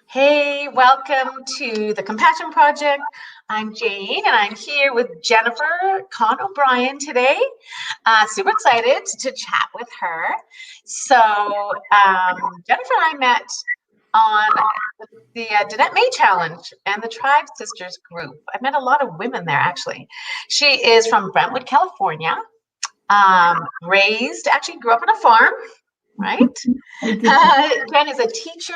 Hey, welcome to the Compassion Project. I'm Jane, and I'm here with Jennifer Con O'Brien today. Super excited to chat with her. So, Jennifer and I met on the Danette May Challenge and the Tribe Sisters group. I met a lot of women there, actually. She is from Brentwood, California. Actually grew up on a farm, right? Jen is a teacher,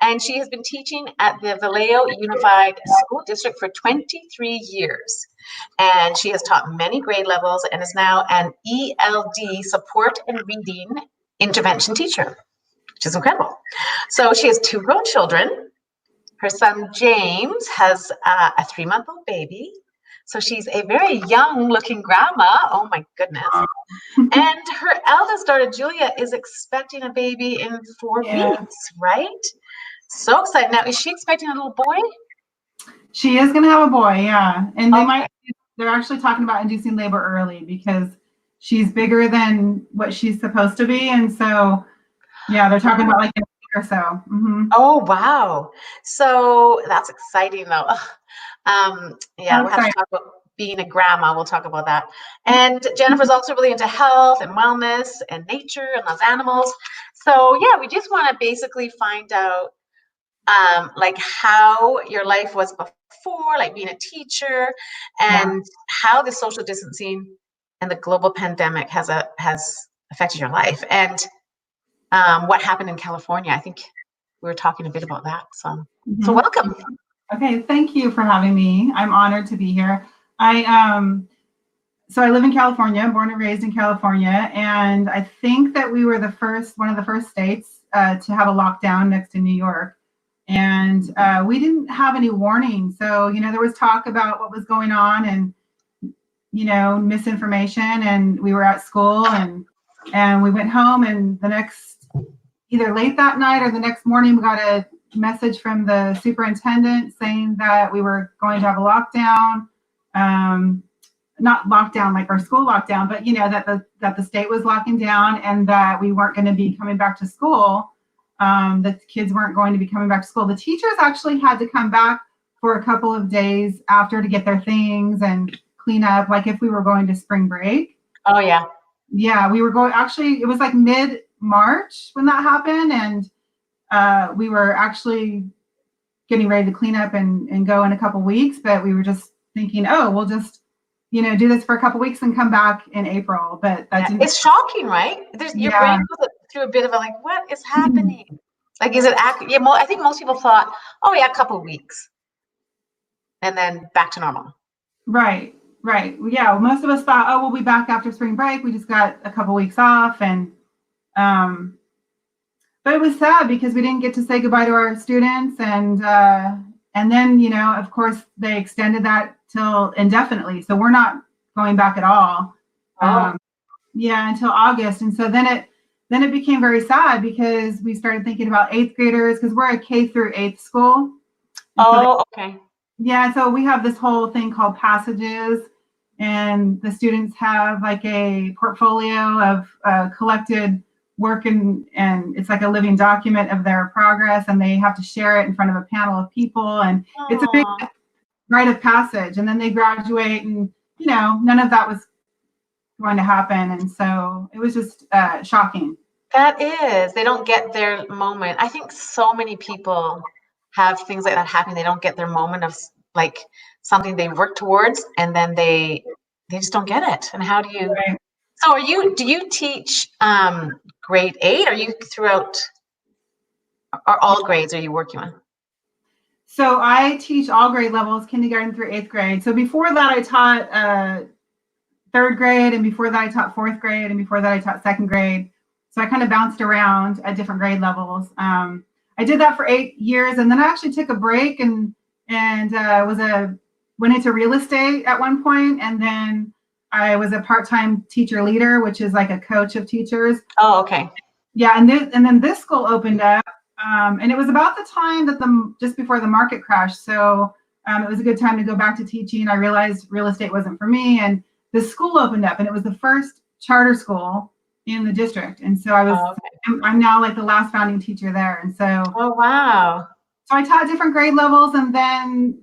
and she has been teaching at the Vallejo Unified School District for 23 years. And she has taught many grade levels and is now an ELD support and reading intervention teacher, which is incredible. So she has two grown children. Her son James has a 3-month-old baby. So she's a very young looking grandma. Oh my goodness. And her eldest daughter, Julia, is expecting a baby in 4 weeks, right? So excited. Now, is she expecting a little boy? She is going to have a boy, yeah. And they're actually talking about inducing labor early because she's bigger than what she's supposed to be. And so, yeah, they're talking about like a week or so. Mm-hmm. Oh, wow. So that's exciting, though. We'll have to talk about being a grandma. We'll talk about that. And Jennifer's also really into health and wellness and nature and loves animals. So, yeah, we just want to basically find out like how your life was before, like being a teacher, and how the social distancing and the global pandemic has affected your life, and what happened in California. I think we were talking a bit about that. So welcome. Okay, thank you for having me. I'm honored to be here. So I live in California, born and raised in California, and I think that we were one of the first states to have a lockdown next to New York. And we didn't have any warning. So, there was talk about what was going on and, misinformation. And we were at school and we went home, and either late that night or the next morning, we got a message from the superintendent saying that we were going to have a lockdown. Not lockdown like our school lockdown, but, that the state was locking down and that we weren't going to be coming back to school. The kids weren't going to be coming back to school. The teachers actually had to come back for a couple of days after to get their things and clean up, like if we were going to spring break. Oh, yeah. Yeah, we were going, actually, it was like mid-March when that happened. And we were actually getting ready to clean up and go in a couple weeks. But we were just thinking, we'll just, do this for a couple weeks and come back in April. But that didn't. It's shocking, right? Your brain goes through a bit of what is happening? Like, is it accurate? Yeah, I think most people thought, a couple of weeks, and then back to normal. Right. Yeah, most of us thought, we'll be back after spring break. We just got a couple weeks off, and but it was sad because we didn't get to say goodbye to our students, and then of course they extended that till indefinitely. So we're not going back at all. Until August, and so then it became very sad because we started thinking about 8th graders because we're a K through 8th school. Okay. Yeah, so we have this whole thing called passages, and the students have like a portfolio of collected work, and it's like a living document of their progress, and they have to share it in front of a panel of people, and it's a big rite of passage, and then they graduate, and none of that was going to happen, and so it was just shocking. That is, they don't get their moment. I think so many people have things like that happen. They don't get their moment of like something they work towards, and then they just don't get it. And how do you? Right. So do you teach grade 8? Are you throughout? Are all grades are you working on? So I teach all grade levels, kindergarten through 8th grade. So before that, I taught 3rd grade, and before that, I taught 4th grade, and before that, I taught 2nd grade. So I kind of bounced around at different grade levels. I did that for 8 years, and then I actually took a break and went into real estate at one point, and then I was a part-time teacher leader, which is like a coach of teachers. Oh, okay. Yeah, and then this school opened up, and it was about the time that just before the market crashed. So it was a good time to go back to teaching. I realized real estate wasn't for me, and the school opened up, and it was the first charter school in the district. And so I was I'm now like the last founding teacher there. And so, Oh, wow. so I taught different grade levels, and then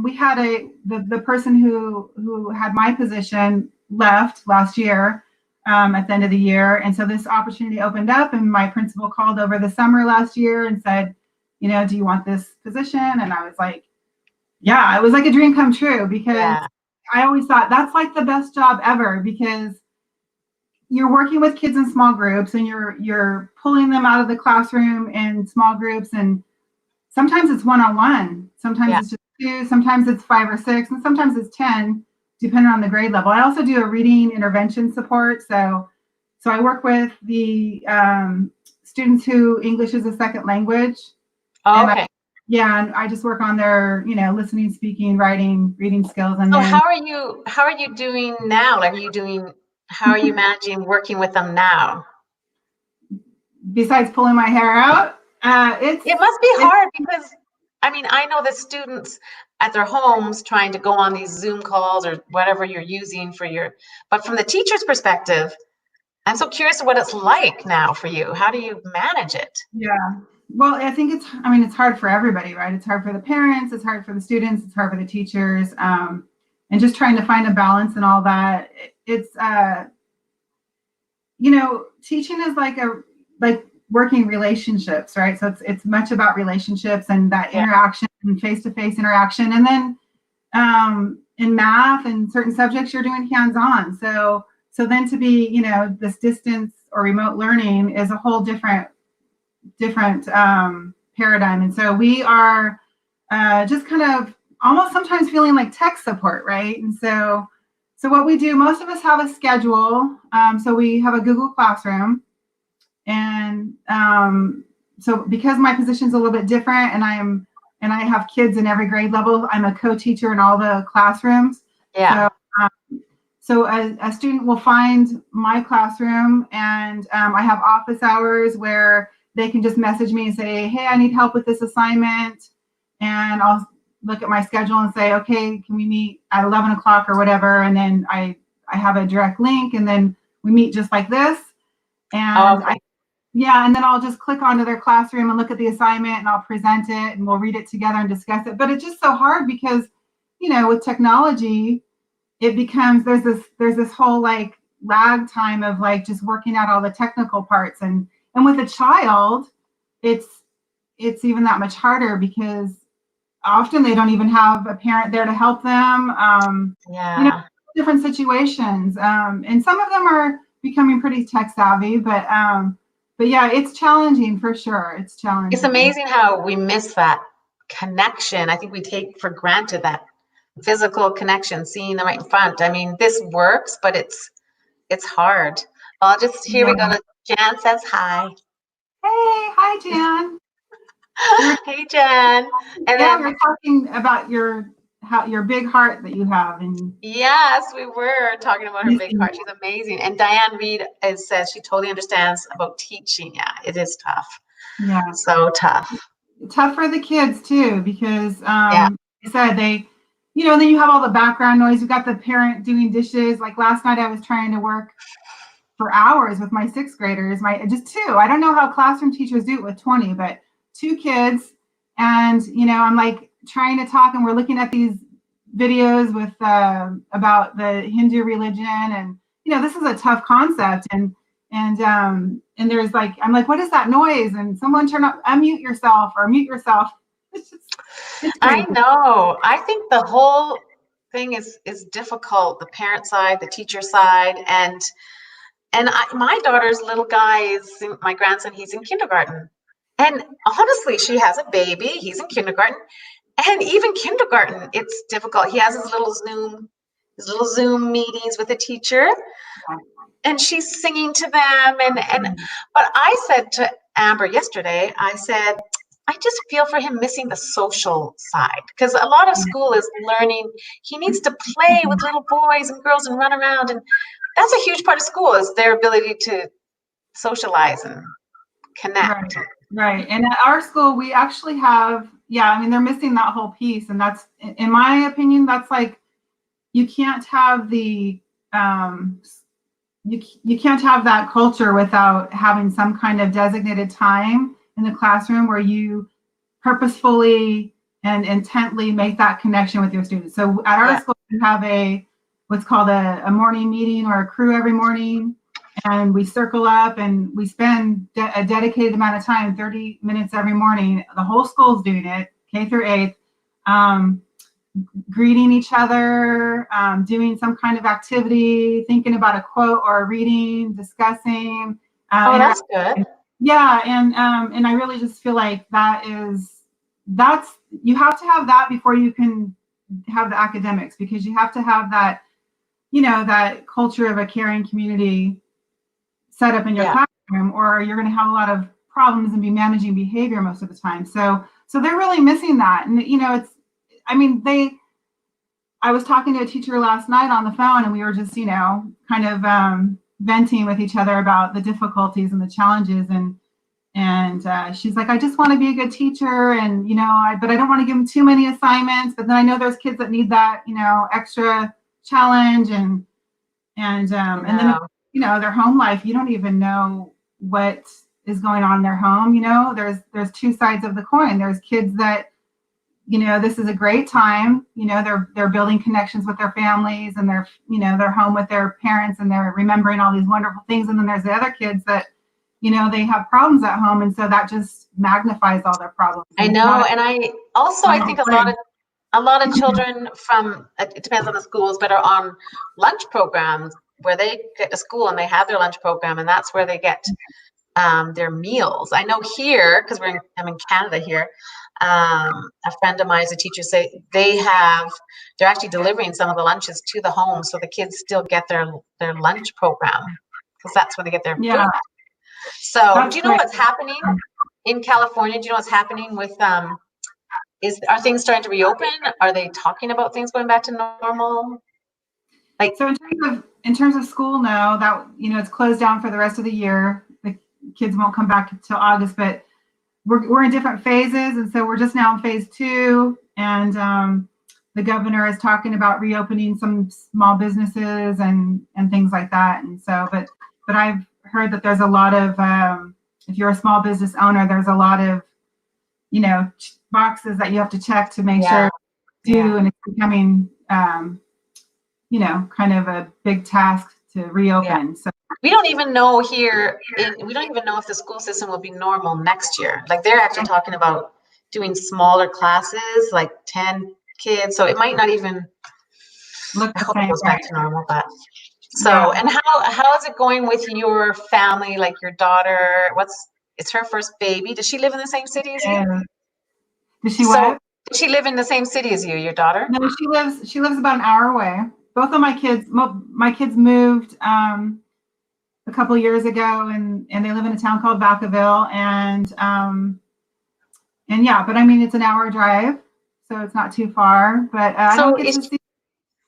we had the person who had my position left last year at the end of the year, and so this opportunity opened up, and my principal called over the summer last year and said, you know, do you want this position? And I was like, yeah, it was like a dream come true, because I always thought that's like the best job ever, because you're working with kids in small groups, and you're pulling them out of the classroom in small groups, and sometimes it's one-on-one, sometimes it's just 2, sometimes it's 5 or 6, and sometimes it's 10, depending on the grade level. I also do a reading intervention support, so I work with the students who English is a second language. Oh, okay. And I just work on their, you know, listening, speaking, writing, reading skills. And so then, how are you doing now? Like, how are you managing working with them now? besides pulling my hair out, It must be hard, because I mean, I know the students at their homes trying to go on these Zoom calls or whatever you're using but from the teacher's perspective, I'm so curious what it's like now for you. How do you manage it? Yeah. Well, I think it's hard for everybody, right? It's hard for the parents, it's hard for the students, it's hard for the teachers, and just trying to find a balance and all that. It's, you know, teaching is like working relationships, right? So it's much about relationships and that interaction and face-to-face interaction. And then in math and certain subjects, you're doing hands-on. So then to be, you know, this distance or remote learning is a whole different paradigm. And so we are just kind of almost sometimes feeling like tech support, right? And so what we do, most of us have a schedule. So we have a Google Classroom. And so because my position is a little bit different, and I have kids in every grade level, I'm a co-teacher in all the classrooms. Yeah. So a student will find my classroom, and I have office hours where they can just message me and say, hey, I need help with this assignment. And I'll look at my schedule and say, okay, can we meet at 11 o'clock or whatever? And then I have a direct link, and then we meet just like this. And and then I'll just click onto their classroom and look at the assignment, and I'll present it, and we'll read it together and discuss it. But it's just so hard because, you know, with technology, it becomes, there's this whole like lag time of like just working out all the technical parts. And with a child, it's even that much harder, because often they don't even have a parent there to help them. You know, different situations. And some of them are becoming pretty tech savvy, but yeah, it's challenging for sure. It's challenging. It's amazing how we miss that connection. I think we take for granted that physical connection, seeing them right in front. I mean, this works, but it's hard. Here we go. Jan says hi. Hey, hi, Jan. Hey, Jan. And then we're talking about your big heart that you have. And yes, we were talking about her big heart. She's amazing. And Diane Reed says she totally understands about teaching. Yeah, it is tough. Yeah, so tough. Tough for the kids too, because like I said, they, you know, and then you have all the background noise. You got the parent doing dishes. Like last night, I was trying to work for hours with my 6th graders. Just 2. I don't know how classroom teachers do it with 20, but 2 kids. And, you know, I'm like trying to talk, and we're looking at these videos with about the Hindu religion. And, you know, this is a tough concept. And there's like, I'm like, what is that noise? And someone unmute yourself or mute yourself. It's I know. I think the whole thing is difficult. The parent side, the teacher side, and my daughter's little guy my grandson. He's in kindergarten, and honestly, she has a baby. He's in kindergarten, and even kindergarten, it's difficult. He has his little Zoom meetings with the teacher, and she's singing to them. But I said to Amber yesterday, I said, I just feel for him missing the social side, because a lot of school is learning. He needs to play with little boys and girls and run around. And that's a huge part of school, is their ability to socialize and connect. Right. And at our school, we actually have, I mean, they're missing that whole piece. And that's, in my opinion, that's like, you can't have the you can't have that culture without having some kind of designated time in the classroom where you purposefully and intently make that connection with your students. So at our school, we have what's called a morning meeting or a crew every morning, and we circle up and we spend a dedicated amount of time, 30 minutes every morning. The whole school's doing it, K through 8th, greeting each other, doing some kind of activity, thinking about a quote or a reading, discussing. Oh, that's good. Yeah, and I really just feel like that's you have to have that before you can have the academics, because you have to have that, that culture of a caring community set up in your classroom, or you're going to have a lot of problems and be managing behavior most of the time. So they're really missing that. And I was talking to a teacher last night on the phone, and we were just, kind of venting with each other about the difficulties and the challenges. And she's like, I just want to be a good teacher, and but I don't want to give them too many assignments. But then I know there's kids that need that, extra challenge, and then their home life. You don't even know what is going on in their home. There's two sides of the coin. There's kids that this is a great time. They're building connections with their families, and they're home with their parents, and they're remembering all these wonderful things. And then there's the other kids that they have problems at home, and so that just magnifies all their problems. I know, and I think a lot of children from, it depends on the schools, but are on lunch programs where they get to school and they have their lunch program, and that's where they get their meals. I know here, because I'm in Canada here, a friend of mine is a teacher, say they're actually delivering some of the lunches to the home, so the kids still get their lunch program, because that's where they get their food. So do you know what's happening in California? Do you know what's happening with are things starting to reopen? Are they talking about things going back to normal? So in terms of school now, that it's closed down for the rest of the year. The kids won't come back until August, but we're in different phases, and so we're just now in phase 2, and the governor is talking about reopening some small businesses and things like that. And so, but I've heard that there's a lot of if you're a small business owner, there's a lot of boxes that you have to check to make sure you do, and it's becoming kind of a big task to reopen. So we don't even know here. We don't even know if the school system will be normal next year. Like, they're actually talking about doing smaller classes, like 10 kids. So it might not even look the same. It goes back to normal, but. So, and how is it going with your family? Like your daughter, it's her first baby. Does she live in the same city as you? Does she what? Does she live in the same city as you, your daughter? No, she lives about an hour away. Both of my kids moved a couple years ago, and they live in a town called Vacaville, and but I mean, it's an hour drive, so it's not too far. But I don't get to see.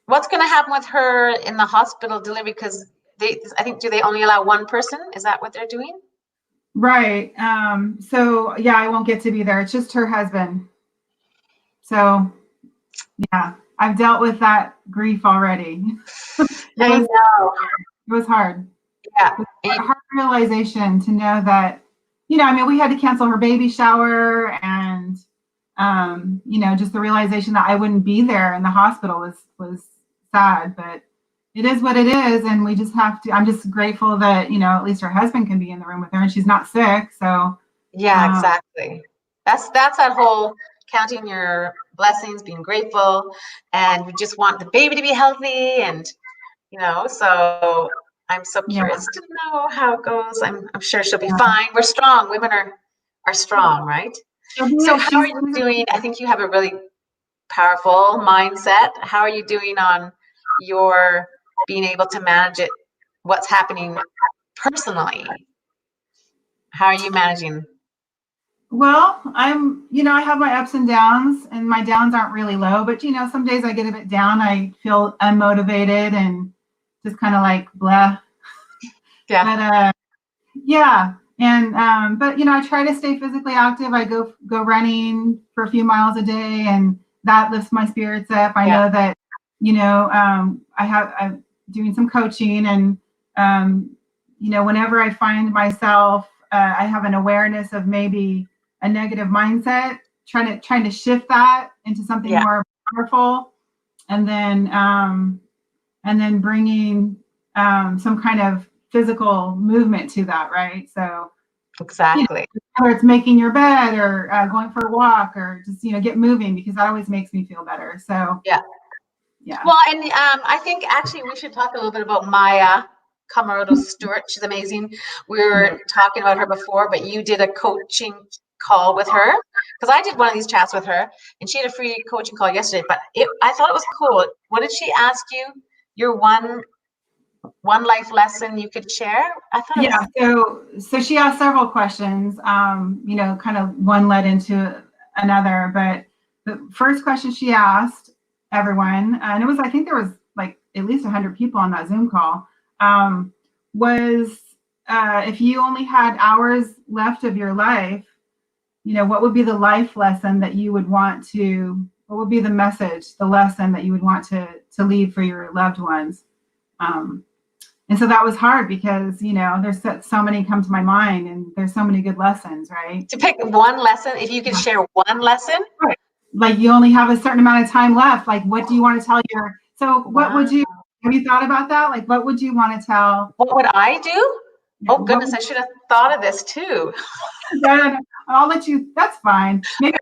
What's going to happen with her in the hospital delivery? Because I think, do they only allow one person? Is that what they're doing? Right. So I won't get to be there. It's just her husband. So I've dealt with that grief already. I know. It was hard. Yeah. It was a hard realization to know that, we had to cancel her baby shower, and just the realization that I wouldn't be there in the hospital was sad, but it is what it is, and we just have to. I'm just grateful that at least her husband can be in the room with her, and she's not sick. So exactly. That's that whole counting your blessings, being grateful, and we just want the baby to be healthy, and so I'm so curious to know how it goes. I'm sure she'll be fine. We're strong. Women are strong, right? So how are you doing? I think you have a really powerful mindset. How are you doing on your being able to manage it? What's happening personally? How are you managing? Well, I have my ups and downs, and my downs aren't really low, but some days I get a bit down. I feel unmotivated and just kind of like blah. Yeah. But and but I try to stay physically active. I go running for a few miles a day, and that lifts my spirits up. I know that I'm doing some coaching, and whenever I find myself, I have an awareness of maybe a negative mindset, trying to shift that into something more powerful, and then bringing some kind of physical movement to that, right? So exactly. Whether it's making your bed or going for a walk or just get moving, because that always makes me feel better. So yeah. Well, and I think actually we should talk a little bit about Maya Camarado Stewart. She's amazing. We were talking about her before, but you did a coaching call with her, because I did one of these chats with her, and she had a free coaching call yesterday. But I thought it was cool. What did she ask you? Your one life lesson you could share? I thought so she asked several questions. Kind of one led into another, but the first question she asked everyone, and I think there was like at least 100 people on that Zoom call, was if you only had hours left of your life, what would be the life lesson that you would want to, what would be the message, the lesson that you would want to leave for your loved ones? And so that was hard because, there's so many come to my mind, and there's so many good lessons, right? To pick one lesson, if you could share one lesson. Right. Like you only have a certain amount of time left. Like, what do you want to tell what would you, have you thought about that? Like, what would you want to tell? What would I do? Oh, goodness, I should have thought of this too. No. I'll let you, that's fine. Maybe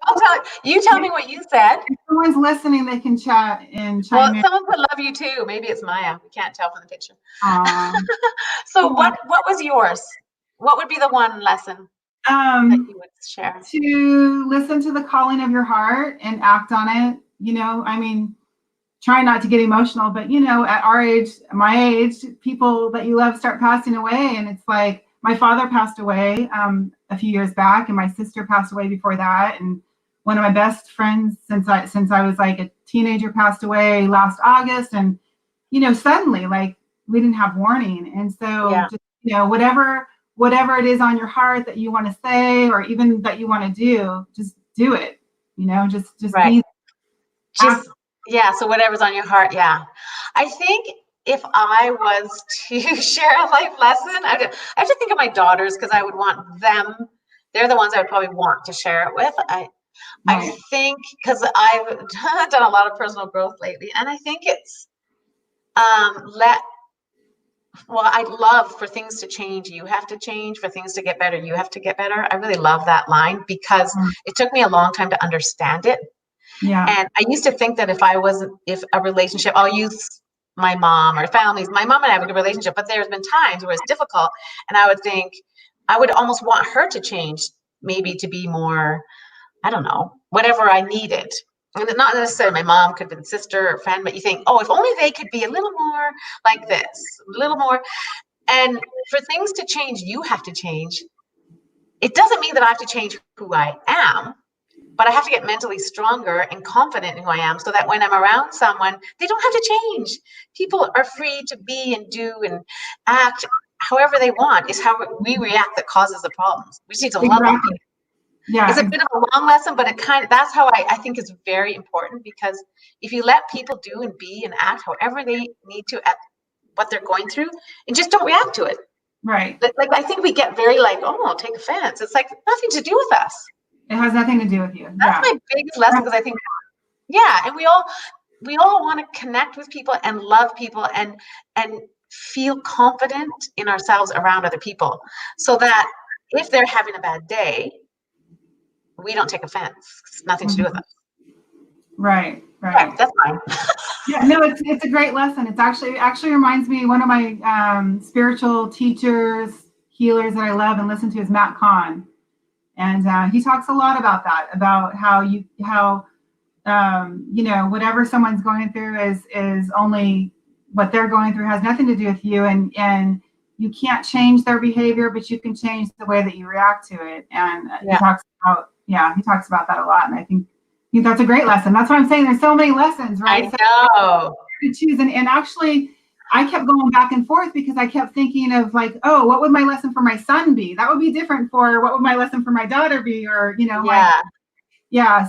you tell me what you said. If someone's listening, they can chat and chime in. Someone would love you too. Maybe it's Maya. We can't tell from the picture. So what was yours? What would be the one lesson that you would share? To listen to the calling of your heart and act on it. Try not to get emotional, but at our age, my age, people that you love start passing away. And it's like, my father passed away a few years back, and my sister passed away before that. And one of my best friends since I was like a teenager passed away last August. And, suddenly, like, we didn't have warning. And so, just, whatever it is on your heart that you want to say, or even that you want to do, just do it, just right. So whatever's on your heart. I think if I was to share a life lesson, I have to think of my daughters, because I would want them, they're the ones I would probably want to share it with. I think, because I've done a lot of personal growth lately, and I think it's I'd love for things to change. You have to change for things to get better. You have to get better. I really love that line, because it took me a long time to understand it. Yeah. And I used to think that if a relationship, I'll use my mom or families, my mom and I have a good relationship, but there's been times where it's difficult. And I would think, I would almost want her to change, maybe to be more, I don't know, whatever I needed. And not necessarily my mom, could have been sister or friend, but you think, oh, if only they could be a little more like this, a little more. And for things to change, you have to change. It doesn't mean that I have to change who I am, but I have to get mentally stronger and confident in who I am, so that when I'm around someone, they don't have to change. People are free to be and do and act however they want. It's how we react that causes the problems. We just need to love them. Yeah. It's a bit of a long lesson, but that's how I think is very important, because if you let people do and be and act however they need to at what they're going through, and just don't react to it. Right. Like, I think we get very like, oh, I'll take offense. It's like nothing to do with us. It has nothing to do with you. That's my biggest lesson, because I think, and we all want to connect with people and love people and feel confident in ourselves around other people, so that if they're having a bad day, we don't take offense. It's nothing to do with us. Right. That's fine. No, it's a great lesson. It's actually reminds me, one of my spiritual teachers, healers that I love and listen to is Matt Kahn. And he talks a lot about that, about how whatever someone's going through is only what they're going through, has nothing to do with you, and you can't change their behavior, but you can change the way that you react to it. And he talks about that a lot. And I think that's a great lesson. That's what I'm saying. There's so many lessons, right? I know. To choose, and actually, I kept going back and forth, because I kept thinking of like, oh, what would my lesson for my son be? That would be different for what would my lesson for my daughter be, or So I'm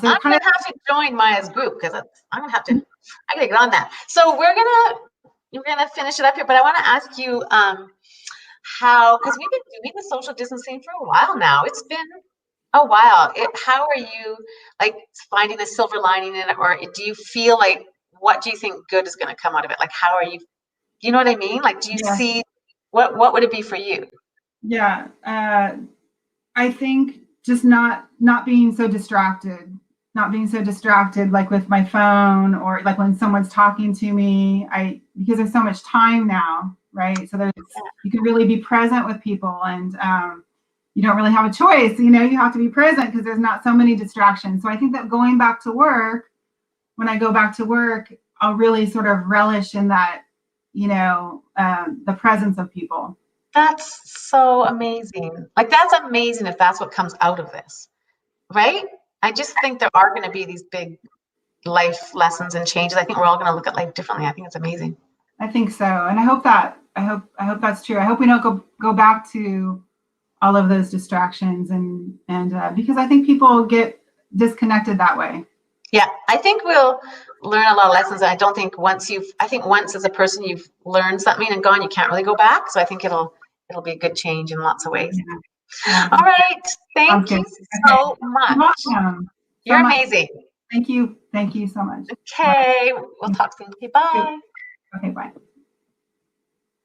gonna have to join Maya's group, because I'm gonna have to. I gotta get on that. So we're gonna, we're gonna finish it up here, but I want to ask you how, because we've been doing the social distancing for a while now. It's been a while. How are you like finding the silver lining in it, or do you feel like what do you think good is going to come out of it? Like, how are you? You know what I mean? Like, do you Yeah. see what would it be for you? Yeah. I think just not being so distracted, like with my phone or like when someone's talking to me, because there's so much time now, right? So you can really be present with people, and you don't really have a choice, you have to be present because there's not so many distractions. So I think that going back to work, when I go back to work, I'll really sort of relish in that, the presence of people. That's so amazing. Like, that's amazing if that's what comes out of this, right? I just think there are going to be these big life lessons and changes. I think we're all going to look at life differently. I think it's amazing. I think so, and I hope that's true. I hope we don't go back to all of those distractions, and because I think people get disconnected that way. Yeah, I think we'll learn a lot of lessons. And I don't think once as a person you've learned something and gone, you can't really go back. So I think it'll be a good change in lots of ways. Yeah. All right. Thank you so Okay. much. Welcome. You're amazing. Thank you. Thank you so much. Okay. We'll talk soon. Okay, bye. Okay, bye.